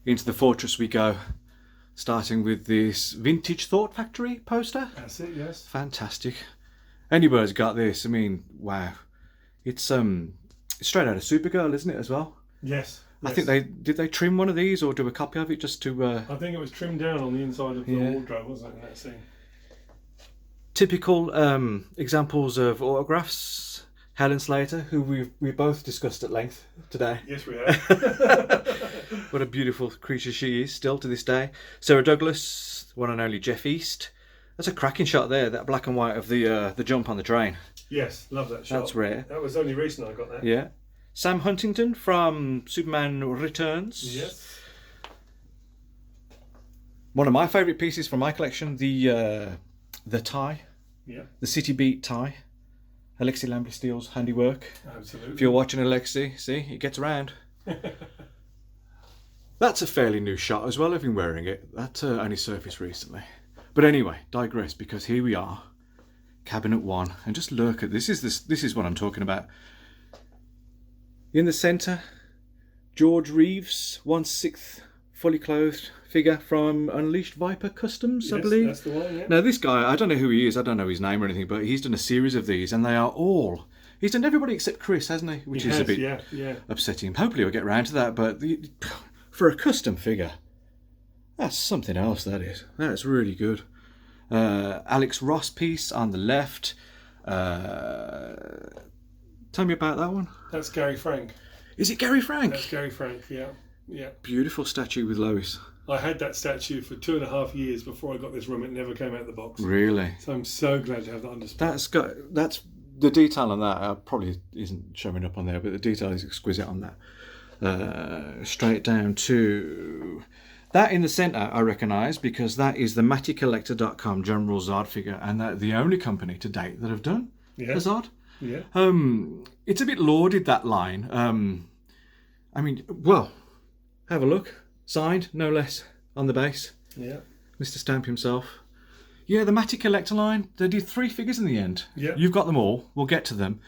into the fortress we go, starting with this Vintage Thought Factory poster. That's it, yes. Fantastic. Anybody's got this. I mean, wow. It's straight out of Supergirl, isn't it, as well? Yes. I think they trim one of these or do a copy of it just to... I think it was trimmed down on the inside of the wardrobe, wasn't it, in that scene? Typical examples of autographs. Helen Slater, who we both discussed at length today. Yes, we have. What a beautiful creature she is still to this day. Sarah Douglas, one and only Jeff East. That's a cracking shot there, that black and white of the jump on the train. Yes, love that shot. That's rare. That was only recent I got that. Yeah. Sam Huntington from Superman Returns. Yes. One of my favourite pieces from my collection, the tie. Yeah. The City Beat tie. Alexi Lampley-Steele's handiwork. Absolutely. If you're watching Alexi, see, it gets around. That's a fairly new shot as well. I've been wearing it. That only surfaced recently. But anyway, digress, because here we are, Cabinet 1, and just look at this. This is what I'm talking about. In the centre, George Reeves, 1/6 fully clothed figure from Unleashed Viper Customs, I believe. That's the one, yeah. Now this guy, I don't know who he is, I don't know his name or anything, but he's done a series of these, and they are all... He's done everybody except Chris, hasn't he? Which is a bit upsetting. Hopefully we'll get round to that, but for a custom figure, that's something else, that is. That's really good. Alex Ross piece on the left. Tell me about that one. That's Gary Frank. Is it Gary Frank? That's Gary Frank, yeah. Yeah. Beautiful statue with Lois. I had that statue for 2.5 years before I got this room. It never came out of the box. Really? So I'm so glad to have that on display. That's the detail on that. Probably isn't showing up on there, but the detail is exquisite on that. Straight down to that in the centre, I recognise, because that is the MattyCollector.com General Zod figure, and that's the only company to date that have done a Zod. Yeah. It's a bit lauded, that line. I mean, well, have a look. Signed, no less, on the base. Yeah. Mr. Stamp himself. Yeah, the Matty Collector line, they did 3 figures in the end. Yeah. You've got them all. We'll get to them.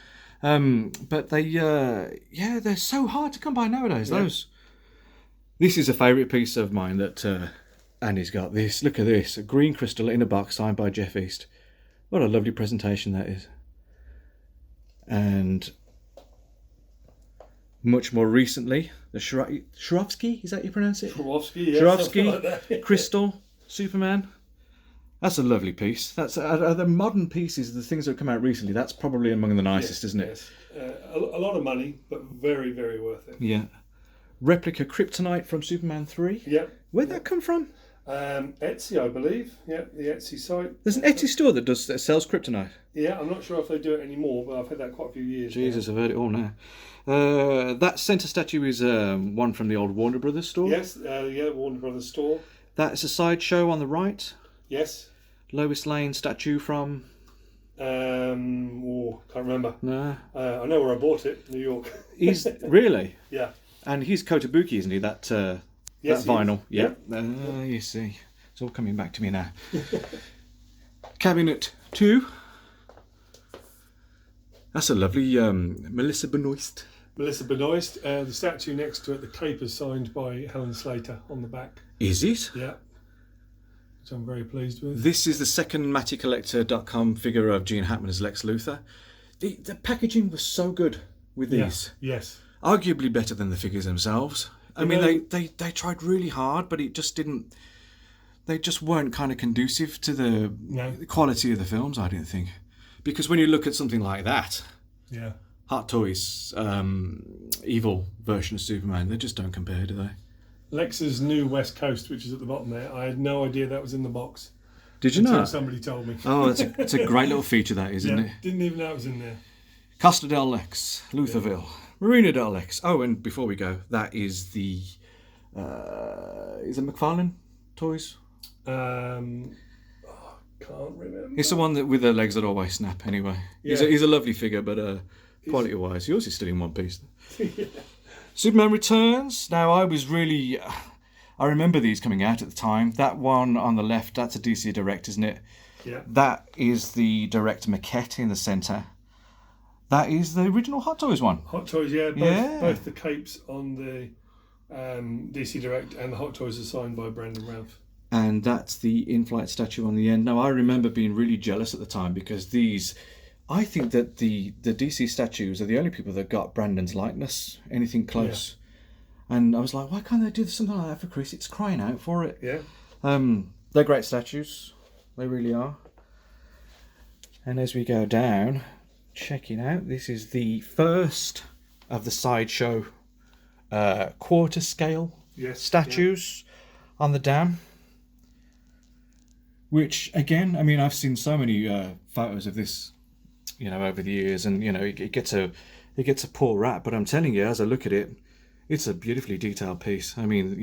But they, they're so hard to come by nowadays, those. This is a favourite piece of mine that Annie's got. This, look at this. A green crystal in a box signed by Jeff East. What a lovely presentation that is. And much more recently, the Swarovski, is that how you pronounce it? Swarovski, yeah. Swarovski, like Crystal, Superman. That's a lovely piece. That's the modern pieces, the things that have come out recently, that's probably among the nicest, isn't it? Yes. A lot of money, but very, very worth it. Yeah. Replica Kryptonite from Superman 3. Yeah. Where'd that come from? Etsy, I believe. Yeah, the Etsy site. There's an Etsy store that sells Kryptonite. Yeah, I'm not sure if they do it anymore, but I've had that quite a few years. Jesus, I've heard it all now. That centre statue is one from the old Warner Brothers store. Yes, Warner Brothers store. That's a Sideshow on the right. Yes. Lois Lane statue from... can't remember. No. I know where I bought it, New York. He's really? Yeah. And he's Kotobuki, isn't he? That yes, that vinyl. Yeah. You see. It's all coming back to me now. Cabinet 2. That's a lovely Melissa Benoist. Melissa Benoist. The statue next to it, the cape is signed by Helen Slater on the back. Is it? Yeah. Which I'm very pleased with. This is the second MattyCollector.com figure of Gene Hackman as Lex Luthor. The packaging was so good with these. Yes. Arguably better than the figures themselves. I mean, they tried really hard, but it just didn't... They just weren't kind of conducive to the quality of the films, I didn't think. Because when you look at something like that, Hot Toys, evil version of Superman, they just don't compare, do they? Lex's new West Coast, which is at the bottom there, I had no idea that was in the box. Did you know? Somebody told me. Oh, it's a great little feature, that is, isn't it? Didn't even know it was in there. Costa del Lex, Lutherville, Marina del Lex. Oh, and before we go, that is the... is it McFarlane Toys? Can't remember. It's the one that with the legs that always snap, anyway. Yeah. He's a lovely figure, but quality-wise, yours is still in one piece. Yeah. Superman Returns. Now, I remember these coming out at the time. That one on the left, that's a DC Direct, isn't it? Yeah. That is the Direct maquette in the centre. That is the original Hot Toys one. Hot Toys, both the capes on the DC Direct, and the Hot Toys are signed by Brandon Routh. And that's the in-flight statue on the end. Now, I remember being really jealous at the time because I think that the DC statues are the only people that got Brandon's likeness, anything close. Yeah. And I was like, why can't they do something like that for Chris? It's crying out for it. Yeah. They're great statues. They really are. And as we go down, check it out. This is the first of the Sideshow quarter scale statues on the dam. Which, again, I mean, I've seen so many photos of this, over the years, and it gets a poor rap. But I'm telling you, as I look at it, it's a beautifully detailed piece. I mean,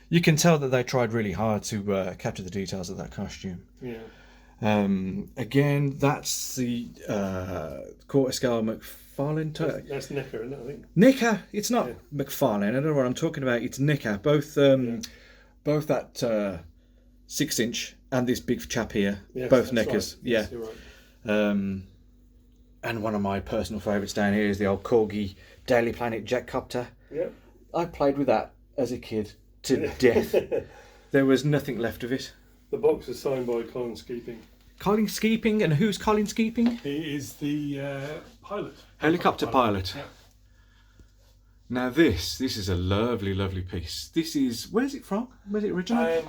you can tell that they tried really hard to capture the details of that costume. Yeah. Again, that's the quarter scale McFarlane. That's Nicker, isn't it, I think? Nicker. It's not McFarlane. I don't know what I'm talking about. It's Nicker. Both that 6-inch and this big chap here. Yes, both Nickers. Right. Yes, you're right. And one of my personal favourites down here is the old Corgi Daily Planet Jetcopter. Yeah. I played with that as a kid to death. There was nothing left of it. The box is signed by Colin Skeeping. Colin Skeeping, and who's Colin Skeeping? He is the pilot. Helicopter pilot. Yeah. Now this is a lovely, lovely piece. This is, where's it from? Where's it originally?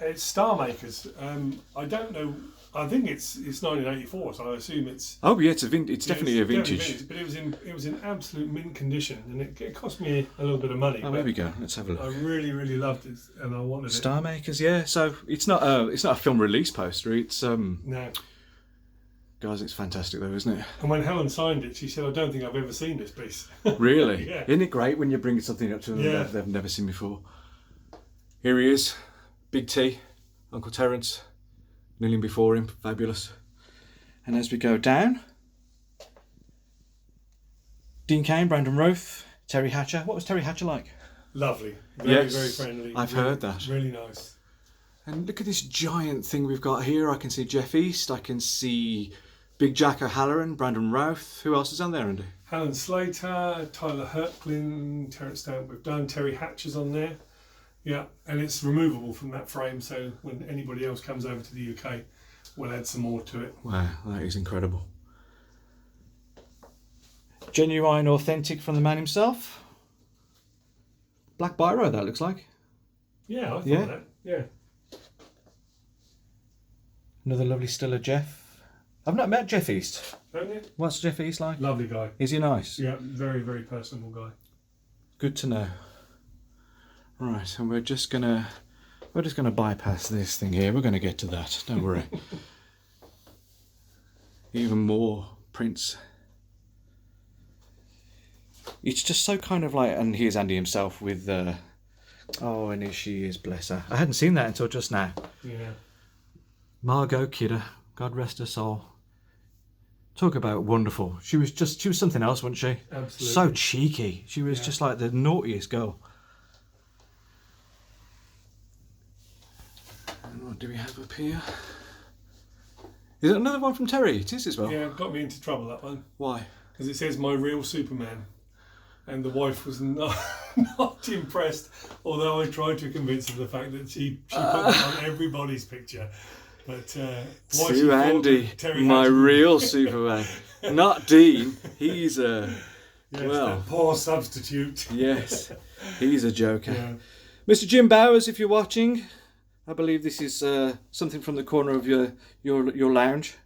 It's Star Makers. I don't know. I think it's 1984, so I assume it's. Oh yeah, it's definitely a vintage. But it was in absolute mint condition, and it cost me a little bit of money. Oh, there we go. Let's have a look. I really, really loved it, and I wanted Star Makers, yeah. So it's not a film release poster. It's no. Guys, it's fantastic though, isn't it? And when Helen signed it, she said, "I don't think I've ever seen this piece." Really? Yeah. Isn't it great when you're bringing something up to them that they've never seen before? Here he is, Big T, Uncle Terence. Kneeling before him, fabulous. And as we go down, Dean Cain, Brandon Roth, Terry Hatcher. What was Terry Hatcher like? Lovely. Very friendly. I've heard that. Really nice. And look at this giant thing we've got here. I can see Jeff East. I can see Big Jack O'Halloran, Brandon Routh. Who else is on there, Andy? Helen Slater, Tyler Herklin, Terence Stamp. We've done Terry Hatcher's on there. Yeah, and it's removable from that frame, so when anybody else comes over to the UK, we'll add some more to it. Wow, that is incredible. Genuine, authentic from the man himself. Black biro, that looks like. Yeah, I thought that. Yeah. Another lovely still of Jeff. I've not met Jeff East. Don't you? What's Jeff East like? Lovely guy. Is he nice? Yeah, very, very personable guy. Good to know. Right, and we're just gonna bypass this thing here. We're gonna get to that. Don't worry. Even more prints. It's just so kind of like, and here's Andy himself with and here she is, bless her. I hadn't seen that until just now. Yeah. Margot Kidder, God rest her soul. Talk about wonderful. She was something else, wasn't she? Absolutely. So cheeky. She was just like the naughtiest girl. And what do we have up here? Is it another one from Terry? It is as well. Yeah, it got me into trouble, that one. Why? Because it says "My Real Superman," and the wife was not impressed. Although I tried to convince her of the fact that she put it on everybody's picture. But to Andy, my real Superman, not Dean. He's a that poor substitute. Yes, he's a joker. Yeah. Mr. Jim Bowers, if you're watching, I believe this is something from the corner of your lounge.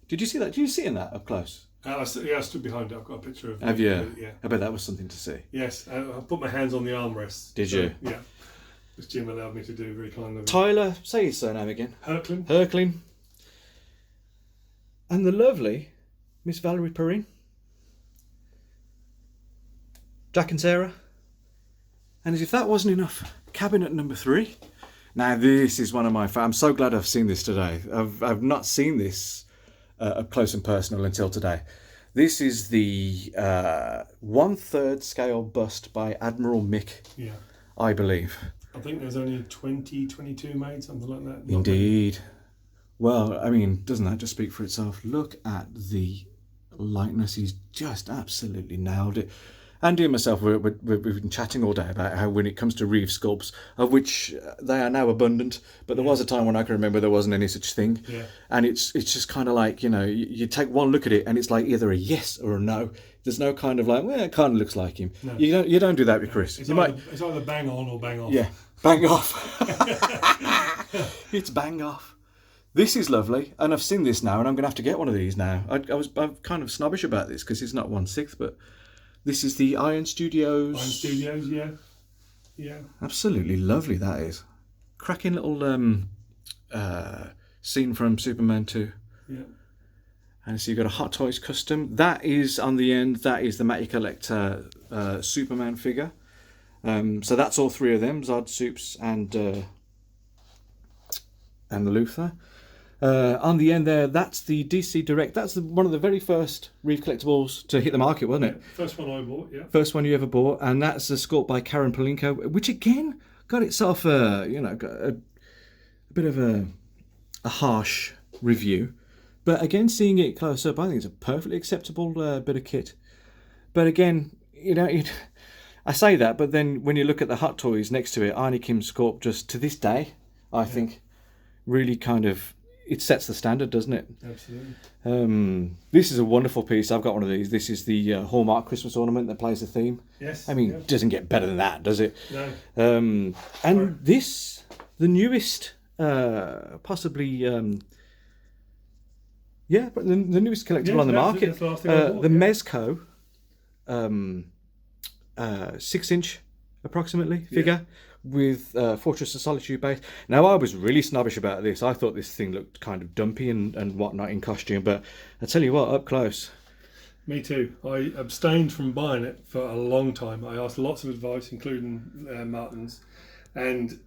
Did you see that? Did you see that up close? I stood behind it. I've got a picture of it. Have you? Yeah. I bet that was something to see. Yes, I put my hands on the armrests. Did you? Yeah. Which Jim allowed me to do very kindly. Tyler, say his surname again. Herklin. And the lovely Miss Valerie Perrine. Jack and Sarah. And as if that wasn't enough, cabinet number 3. Now this is one of my I'm so glad I've seen this today. I've not seen this up close and personal until today. This is the 1/3 scale bust by Admiral Mick. Yeah. I believe. I think there's only 22 made, something like that. Indeed. Well, I mean, doesn't that just speak for itself? Look at the likeness. He's just absolutely nailed it. Andy and myself, we've been chatting all day about how when it comes to Reeve sculpts, of which they are now abundant, but there was a time when I can remember there wasn't any such thing. Yeah. And it's just kind of like, you take one look at it and it's like either a yes or a no. There's no kind of like, well, it kind of looks like him. No. You don't do that with Chris. It's either bang on or bang off. Yeah, bang off. It's bang off. This is lovely, and I've seen this now, and I'm going to have to get one of these now. I'm kind of snobbish about this because it's not 1/6, but this is the Iron Studios. Iron Studios, yeah. Yeah. Absolutely lovely, that is. Cracking little scene from Superman 2. Yeah. And so you've got a Hot Toys custom. That is, on the end, that is the Matty Collector Superman figure. So that's all three of them, Zod, Supes, and the Luthor. On the end there, that's the DC Direct. That's one of the very first Reeve collectibles to hit the market, wasn't it? First one I bought, yeah. First one you ever bought, and that's a sculpt by Karen Polinko, which again got itself got a bit of a harsh review. But again, seeing it close up, I think it's a perfectly acceptable bit of kit. But again, I say that, but then when you look at the Hot Toys next to it, Arnie Kim's sculpt, just to this day, I think, really kind of, it sets the standard, doesn't it? Absolutely. This is a wonderful piece. I've got one of these. This is the Hallmark Christmas ornament that plays the theme. Yes. I mean, it doesn't get better than that, does it? No. And this, the newest, possibly, but the newest collectible on the market, the Mezco, 6-inch approximately figure. With Fortress of Solitude base. Now, I was really snobbish about this. I thought this thing looked kind of dumpy and whatnot in costume, but I tell you what, up close. Me too. I abstained from buying it for a long time. I asked lots of advice, including Martin's, and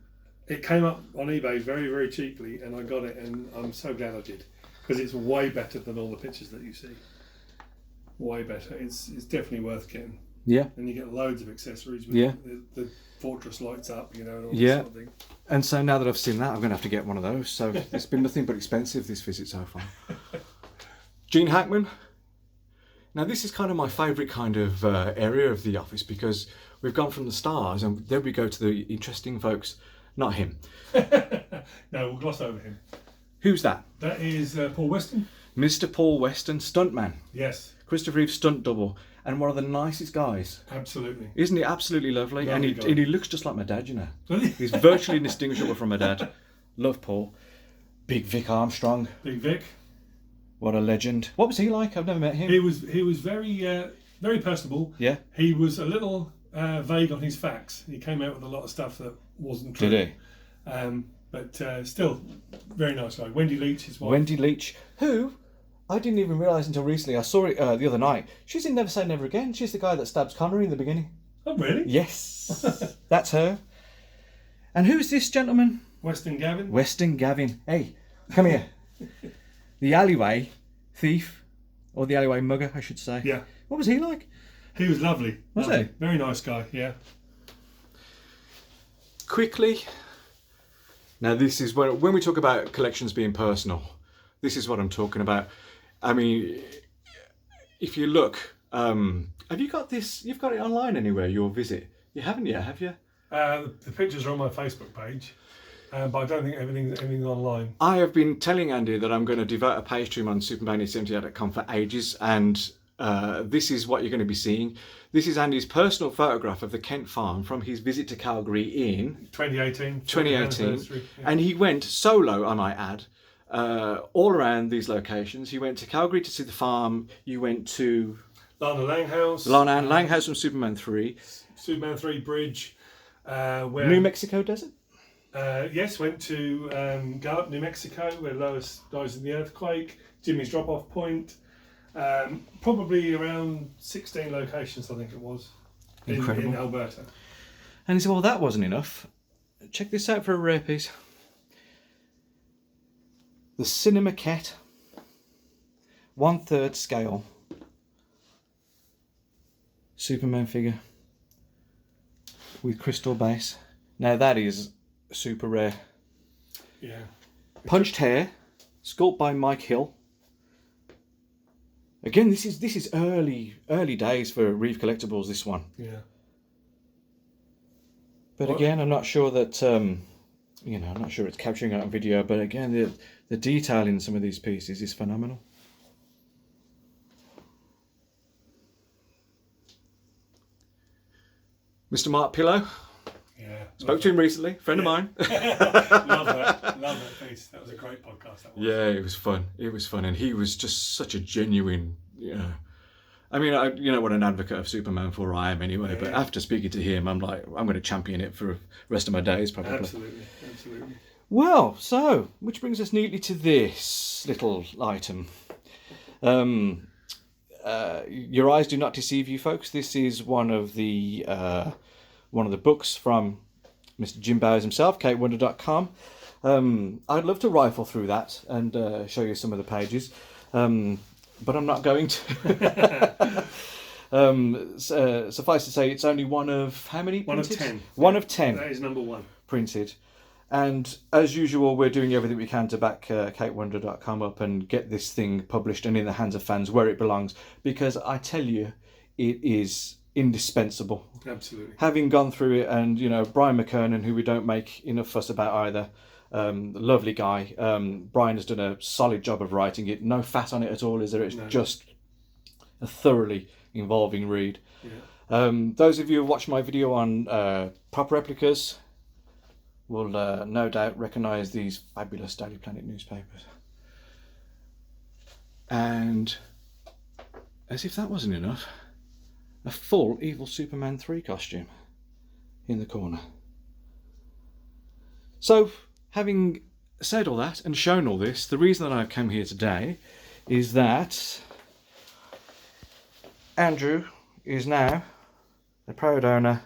it came up on eBay very, very cheaply, and I got it, and I'm so glad I did, because it's way better than all the pictures that you see. Way better. It's definitely worth getting. Yeah. And you get loads of accessories with the Fortress lights up, and all this sort of thing. And so now that I've seen that, I'm going to have to get one of those. So it's been nothing but expensive, this visit so far. Gene Hackman. Now this is kind of my favourite kind of area of the office, because we've gone from the stars and then we go to the interesting folks. Not him. No, we'll gloss over him. Who's that? That is Paul Weston. Mr. Paul Weston, stuntman. Yes. Christopher Reeve stunt double. And one of the nicest guys. Absolutely. Isn't he absolutely lovely? And he looks just like my dad, He's virtually indistinguishable from my dad. Love Paul. Big Vic Armstrong. Big Vic. What a legend. What was he like? I've never met him. He was very very personable. Yeah. He was a little vague on his facts. He came out with a lot of stuff that wasn't true. Did he? But still, very nice guy. Wendy Leach, his wife. Wendy Leach, who I didn't even realise until recently. I saw it the other night. She's in Never Say Never Again. She's the guy that stabs Connery in the beginning. Oh, really? Yes. That's her. And who's this gentleman? Weston Gavin. Weston Gavin. Hey, come here. The alleyway thief, or the alleyway mugger, I should say. Yeah. What was he like? He was lovely. Was he? Very nice guy, yeah. Quickly. Now this is when we talk about collections being personal, this is what I'm talking about. I mean, if you look, have you got this? You've got it online anywhere, your visit? You haven't yet, have you? The pictures are on my Facebook page, but I don't think everything's online. I have been telling Andy that I'm going to devote a page to him on supermania78.com for ages, and this is what you're going to be seeing. This is Andy's personal photograph of the Kent farm from his visit to Calgary in 2018. Yeah. And he went solo, I might add, all around these locations. He went to Calgary to see the farm. You went to Lana Langhouse. Lana Langhouse from Superman 3. Superman 3 Bridge. Where New Mexico Desert? Yes, went to Gallup, New Mexico, where Lois dies in the earthquake. Jimmy's drop-off point. Probably around 16 locations, I think it was, in Alberta. And he said, well, that wasn't enough. Check this out for a rare piece. The Cinemaquette, 1/3 scale Superman figure with crystal base. Now that is super rare. Yeah. Punched hair, sculpt by Mike Hill. Again, this is early days for Reeve Collectibles. This one, Yeah. but again, I'm not sure that I'm not sure it's capturing it on video. But again, the detail in some of these pieces is phenomenal. Mr. Mark Pillow. Yeah. Spoke to him recently, friend of mine. Love that piece. That was a great podcast. That was. Yeah, it was fun. It was fun, and he was just such a genuine. I mean, what an advocate of Superman for I am anyway. But after speaking to him, I'm like, I'm going to champion it for the rest of my days, probably. Absolutely. Well, so which brings us neatly to this little item. Your eyes do not deceive you, folks. This is one of the books from Mr. Jim Bowers himself, KateWonder.com. I'd love to rifle through that and show you some of the pages, but I'm not going to. Suffice to say, it's only one of how many? One printed? of 10. One of 10. That is number 1. Printed. And as usual, we're doing everything we can to back KateWonder.com up and get this thing published and in the hands of fans where it belongs, because I tell you, it is indispensable. Absolutely. Having gone through it, and Brian McKernan, who we don't make enough fuss about either, lovely guy. Brian has done a solid job of writing it. No fat on it at all, is there? It's just a thoroughly involving read. Yeah. Those of you who watched my video on prop replicas will no doubt recognise these fabulous Daily Planet newspapers. And as if that wasn't enough, a full Evil Superman 3 costume in the corner. So, having said all that and shown all this, the reason that I've come here today is that Andrew is now the proud owner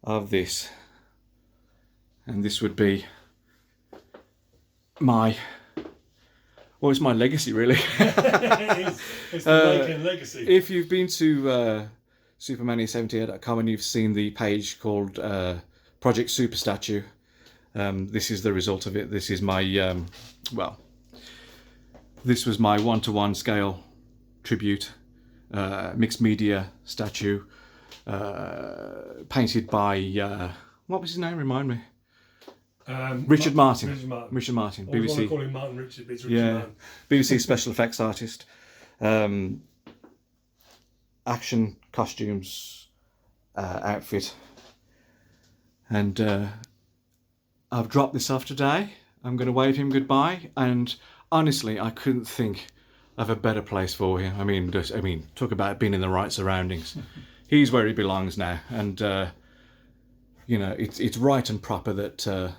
of this. And this would be it's my legacy, really. it's the Lincoln legacy. If you've been to Supermania78.com and you've seen the page called Project Super Statue, this is the result of it. This is my, this was my 1-to-1 scale tribute, mixed media statue, painted by, what was his name? Remind me. Richard Martin. BBC. I want to call him Martin Richard, but it's Richard Martin. BBC special effects artist. Action costumes, outfit. And I've dropped this off today. I'm going to wave him goodbye. And honestly, I couldn't think of a better place for him. I mean, talk about being in the right surroundings. He's where he belongs now. And, it's right and proper that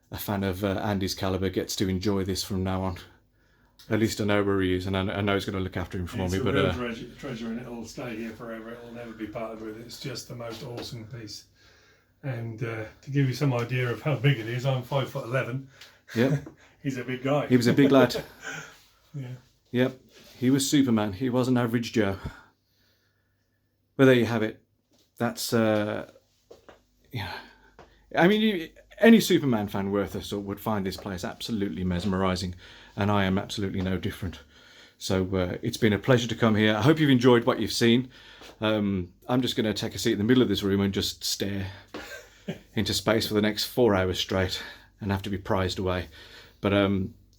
a fan of Andy's calibre gets to enjoy this from now on. At least I know where he is, and I know he's going to look after him for me. It's a real treasure, and it'll stay here forever. It'll never be parted with. It's just the most awesome piece. And to give you some idea of how big it is, I'm 5'11". Yep. He's a big guy. He was a big lad. Yeah. Yep. He was Superman. He wasn't average Joe. But there you have it. That's any Superman fan worth a salt would find this place absolutely mesmerising, and I am absolutely no different. So it's been a pleasure to come here. I hope you've enjoyed what you've seen. I'm just going to take a seat in the middle of this room and just stare into space for the next 4 hours straight and have to be prized away. But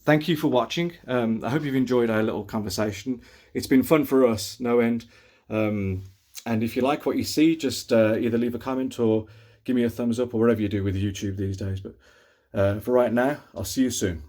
thank you for watching. I hope you've enjoyed our little conversation. It's been fun for us, no end. And if you like what you see, just either leave a comment or give me a thumbs up or whatever you do with YouTube these days. But for right now, I'll see you soon.